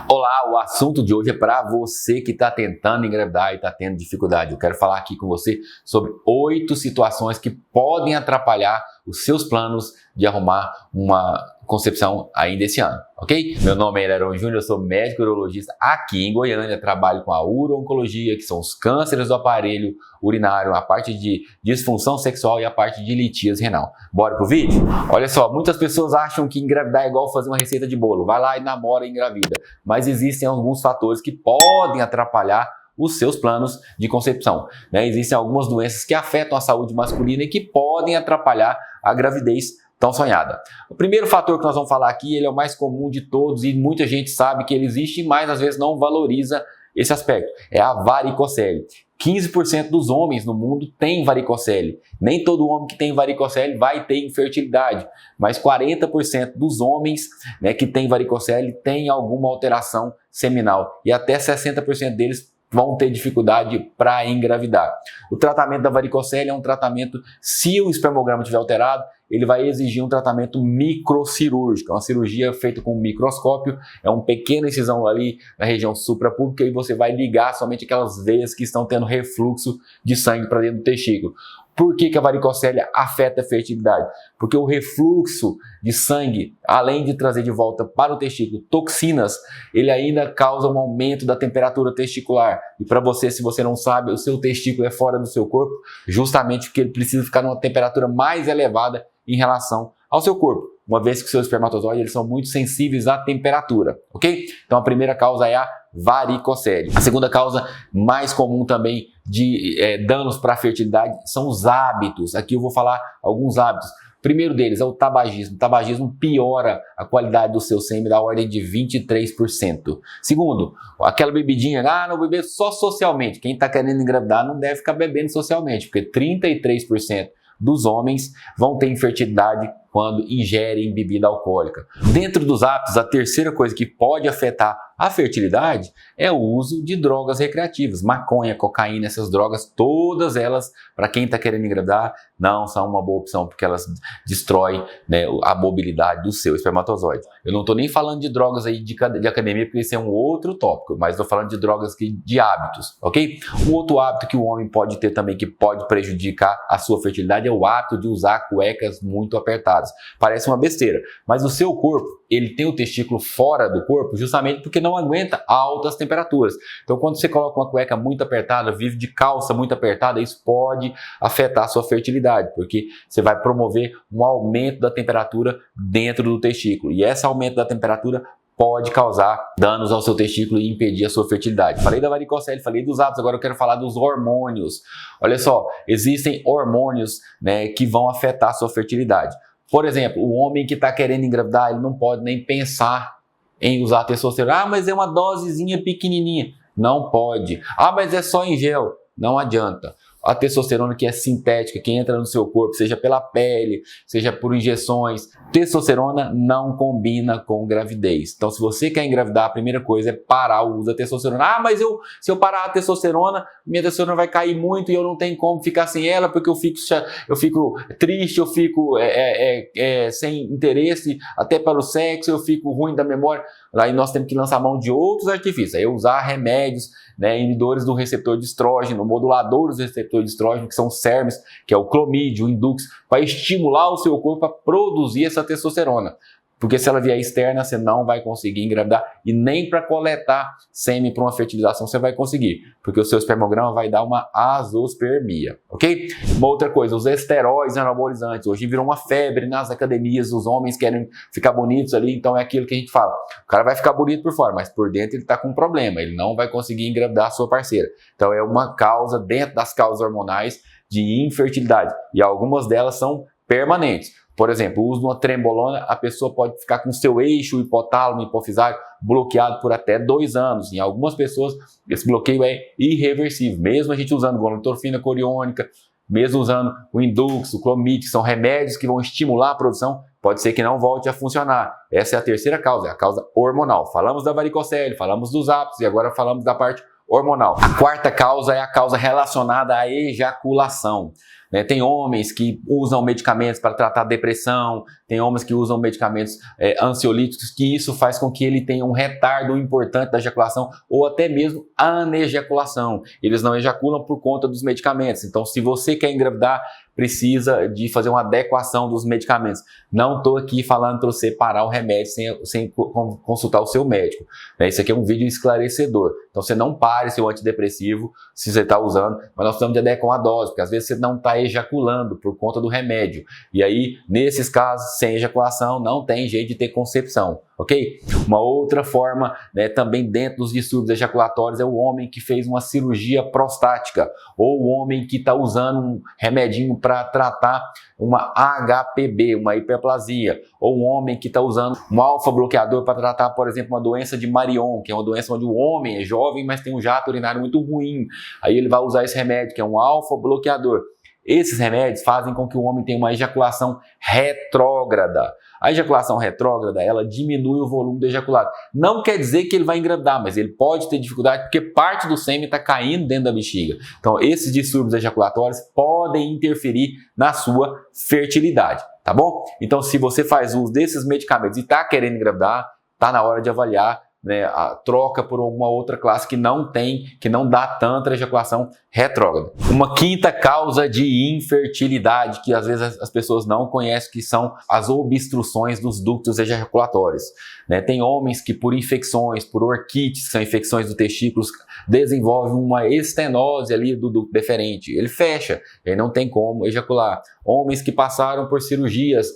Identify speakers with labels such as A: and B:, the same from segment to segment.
A: Olá, o assunto de hoje é para você que está tentando engravidar e está tendo dificuldade. Eu quero falar aqui com você sobre 8 situações que podem atrapalhar os seus planos de arrumar uma concepção ainda esse ano, ok? Meu nome é Heron Júnior, eu sou médico urologista aqui em Goiânia, trabalho com a uro-oncologia, que são os cânceres do aparelho urinário, a parte de disfunção sexual e a parte de litíase renal. Bora pro vídeo? Olha só, muitas pessoas acham que engravidar é igual fazer uma receita de bolo. Vai lá e namora e engravida. Mas existem alguns fatores que podem atrapalhar os seus planos de concepção, né? Existem algumas doenças que afetam a saúde masculina e que podem atrapalhar a gravidez tão sonhada. O primeiro fator que nós vamos falar aqui, ele é o mais comum de todos e muita gente sabe que ele existe, mas às vezes não valoriza esse aspecto. É a varicocele. 15% dos homens no mundo têm varicocele. Nem todo homem que tem varicocele vai ter infertilidade, mas 40% dos homens, né, que têm varicocele têm alguma alteração seminal e até 60% deles vão ter dificuldade para engravidar. O tratamento da varicocele é um tratamento, se o espermograma estiver alterado, ele vai exigir um tratamento microcirúrgico, uma cirurgia feita com um microscópio, é uma pequena incisão ali na região suprapúbica e você vai ligar somente aquelas veias que estão tendo refluxo de sangue para dentro do testículo. Por que a varicocele afeta a fertilidade? Porque o refluxo de sangue, além de trazer de volta para o testículo toxinas, ele ainda causa um aumento da temperatura testicular. E para você, se você não sabe, o seu testículo é fora do seu corpo, justamente porque ele precisa ficar numa temperatura mais elevada em relação ao seu corpo, uma vez que os seus espermatozoides eles são muito sensíveis à temperatura, ok? Então a primeira causa é a varicocele. A segunda causa mais comum também de danos para a fertilidade são os hábitos. Aqui eu vou falar alguns hábitos. O primeiro deles é o tabagismo. O tabagismo piora a qualidade do seu sêmen da ordem de 23%. Segundo, aquela bebidinha, não beber só socialmente. Quem está querendo engravidar não deve ficar bebendo socialmente, porque 33% dos homens vão ter infertilidade quando ingerem bebida alcoólica. Dentro dos hábitos, a terceira coisa que pode afetar a fertilidade é o uso de drogas recreativas. Maconha, cocaína, essas drogas, todas elas, para quem está querendo engravidar, não são uma boa opção, porque elas destroem, né, a mobilidade do seu espermatozoide. Eu não estou nem falando de drogas aí de academia, porque isso é um outro tópico, mas estou falando de drogas de hábitos, ok? Um outro hábito que o homem pode ter também, que pode prejudicar a sua fertilidade, é o hábito de usar cuecas muito apertadas. Parece uma besteira, mas o seu corpo, ele tem o testículo fora do corpo justamente porque não aguenta altas temperaturas. Então quando você coloca uma cueca muito apertada, vive de calça muito apertada, isso pode afetar a sua fertilidade, porque você vai promover um aumento da temperatura dentro do testículo. E esse aumento da temperatura pode causar danos ao seu testículo e impedir a sua fertilidade. Falei da varicocele, falei dos hábitos, agora eu quero falar dos hormônios. Olha só, existem hormônios, né, que vão afetar a sua fertilidade. Por exemplo, o homem que está querendo engravidar, ele não pode nem pensar em usar testosterona. Mas é uma dosezinha pequenininha. Não pode. Mas é só em gel. Não adianta. A testosterona que é sintética, que entra no seu corpo, seja pela pele, seja por injeções, testosterona não combina com gravidez. Então, se você quer engravidar, a primeira coisa é parar o uso da testosterona. Mas se eu parar a testosterona, minha testosterona vai cair muito e eu não tenho como ficar sem ela, porque eu fico triste, eu fico sem interesse até para o sexo, eu fico ruim da memória. Aí nós temos que lançar mão de outros artifícios. Aí usar remédios, né, inibidores do receptor de estrógeno, moduladores do receptor de estrógeno, que são os SERMs, que é o clomídio, o indux, para estimular o seu corpo a produzir essa testosterona. Porque se ela vier externa, você não vai conseguir engravidar e nem para coletar sêmen para uma fertilização você vai conseguir, porque o seu espermograma vai dar uma azospermia, ok? Uma outra coisa, os esteroides anabolizantes. Hoje virou uma febre nas academias, os homens querem ficar bonitos ali, então é aquilo que a gente fala. O cara vai ficar bonito por fora, mas por dentro ele está com um problema, ele não vai conseguir engravidar a sua parceira. Então é uma causa dentro das causas hormonais de infertilidade e algumas delas são permanentes. Por exemplo, o uso de uma trembolona, a pessoa pode ficar com seu eixo hipotálamo hipofisário bloqueado por até 2 anos. Em algumas pessoas, esse bloqueio é irreversível. Mesmo a gente usando gonadotropina coriônica, mesmo usando o indux, o clomid, que são remédios que vão estimular a produção, pode ser que não volte a funcionar. Essa é a terceira causa, é a causa hormonal. Falamos da varicocele, falamos dos hábitos e agora falamos da parte hormonal. A quarta causa é a causa relacionada à ejaculação. né? Tem homens que usam medicamentos para tratar depressão, tem homens que usam medicamentos ansiolíticos, que isso faz com que ele tenha um retardo importante da ejaculação ou até mesmo anejaculação. Eles não ejaculam por conta dos medicamentos. Então, se você quer engravidar, precisa de fazer uma adequação dos medicamentos. Não estou aqui falando para você parar o remédio sem consultar o seu médico, né? Isso aqui é um vídeo esclarecedor. Então você não pare seu antidepressivo se você está usando, mas nós precisamos de adequar a dose, porque às vezes você não está ejaculando por conta do remédio. E aí, nesses casos, sem ejaculação, não tem jeito de ter concepção, ok? Uma outra forma, né, também dentro dos distúrbios ejaculatórios é o homem que fez uma cirurgia prostática ou o homem que está usando um remedinho para tratar uma HPB, uma hiperplasia, ou um homem que está usando um alfa-bloqueador para tratar, por exemplo, uma doença de Marion, que é uma doença onde o homem é jovem, mas tem um jato urinário muito ruim. Aí ele vai usar esse remédio, que é um alfa-bloqueador. Esses remédios fazem com que o homem tenha uma ejaculação retrógrada. A ejaculação retrógrada, ela diminui o volume do ejaculado. Não quer dizer que ele vai engravidar, mas ele pode ter dificuldade porque parte do sêmen está caindo dentro da bexiga. Então, esses distúrbios ejaculatórios podem interferir na sua fertilidade, tá bom? Então, se você faz uso desses medicamentos e está querendo engravidar, está na hora de avaliar, né, a troca por alguma outra classe que não dá tanta ejaculação retrógrada. Uma quinta causa de infertilidade que às vezes as pessoas não conhecem, que são as obstruções dos ductos ejaculatórios, né? Tem homens que por infecções, por orquites, que são infecções do testículo, desenvolvem uma estenose ali do ducto deferente. Ele fecha, ele não tem como ejacular. Homens que passaram por cirurgias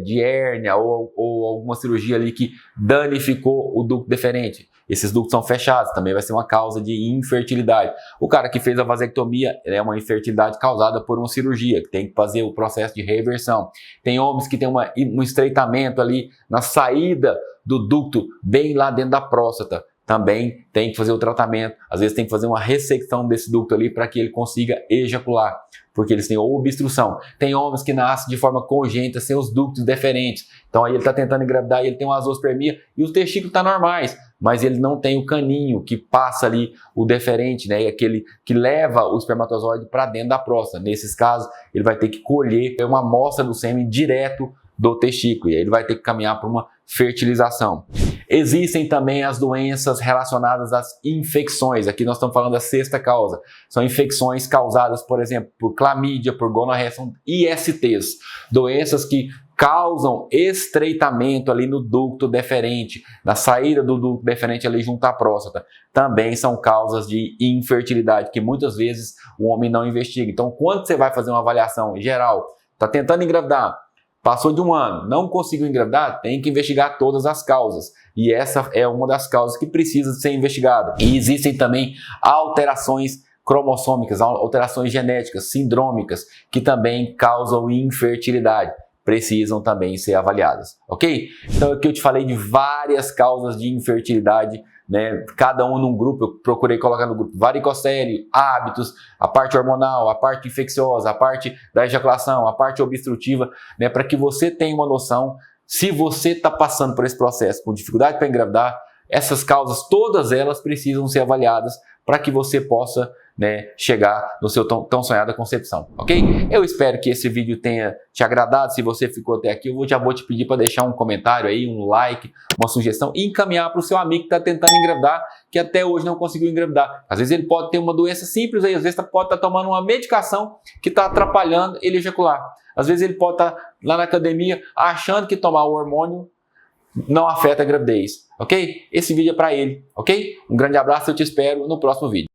A: de hérnia ou alguma cirurgia ali que danificou o ducto deferente. Esses ductos são fechados, também vai ser uma causa de infertilidade. O cara que fez a vasectomia é uma infertilidade causada por uma cirurgia, que tem que fazer o processo de reversão. Tem homens que têm um estreitamento ali na saída do ducto, bem lá dentro da próstata. Também tem que fazer o tratamento, às vezes tem que fazer uma ressecção desse ducto ali para que ele consiga ejacular, porque eles têm obstrução. Tem homens que nascem de forma congênita, sem os ductos deferentes. Então aí ele está tentando engravidar e ele tem uma azoospermia e os testículos estão normais, mas ele não tem o caninho que passa ali o deferente, né? Aquele que leva o espermatozoide para dentro da próstata. Nesses casos, ele vai ter que colher uma amostra do sêmen direto do testículo e aí ele vai ter que caminhar para uma fertilização. Existem também as doenças relacionadas às infecções. Aqui nós estamos falando da sexta causa. São infecções causadas, por exemplo, por clamídia, por gonorreia, são ISTs. Doenças que causam estreitamento ali no ducto deferente, na saída do ducto deferente ali junto à próstata. Também são causas de infertilidade, que muitas vezes o homem não investiga. Então, quando você vai fazer uma avaliação geral, está tentando engravidar, passou de um ano, não conseguiu engravidar, tem que investigar todas as causas. E essa é uma das causas que precisa ser investigada. E existem também alterações cromossômicas, alterações genéticas, sindrômicas, que também causam infertilidade. Precisam também ser avaliadas, ok? Então aqui eu te falei de várias causas de infertilidade, né? Cada um num grupo, eu procurei colocar no grupo varicocele, hábitos, a parte hormonal, a parte infecciosa, a parte da ejaculação, a parte obstrutiva, né? Para que você tenha uma noção, se você está passando por esse processo com dificuldade para engravidar, essas causas, todas elas precisam ser avaliadas para que você possa, né, chegar no seu tão sonhada concepção, ok? Eu espero que esse vídeo tenha te agradado. Se você ficou até aqui, eu já vou te pedir para deixar um comentário aí, um like, uma sugestão e encaminhar para o seu amigo que está tentando engravidar, que até hoje não conseguiu engravidar. Às vezes ele pode ter uma doença simples, aí, às vezes pode estar tomando uma medicação que está atrapalhando ele ejacular. Às vezes ele pode estar lá na academia achando que tomar o hormônio não afeta a gravidez, ok? Esse vídeo é para ele, ok? Um grande abraço, eu te espero no próximo vídeo.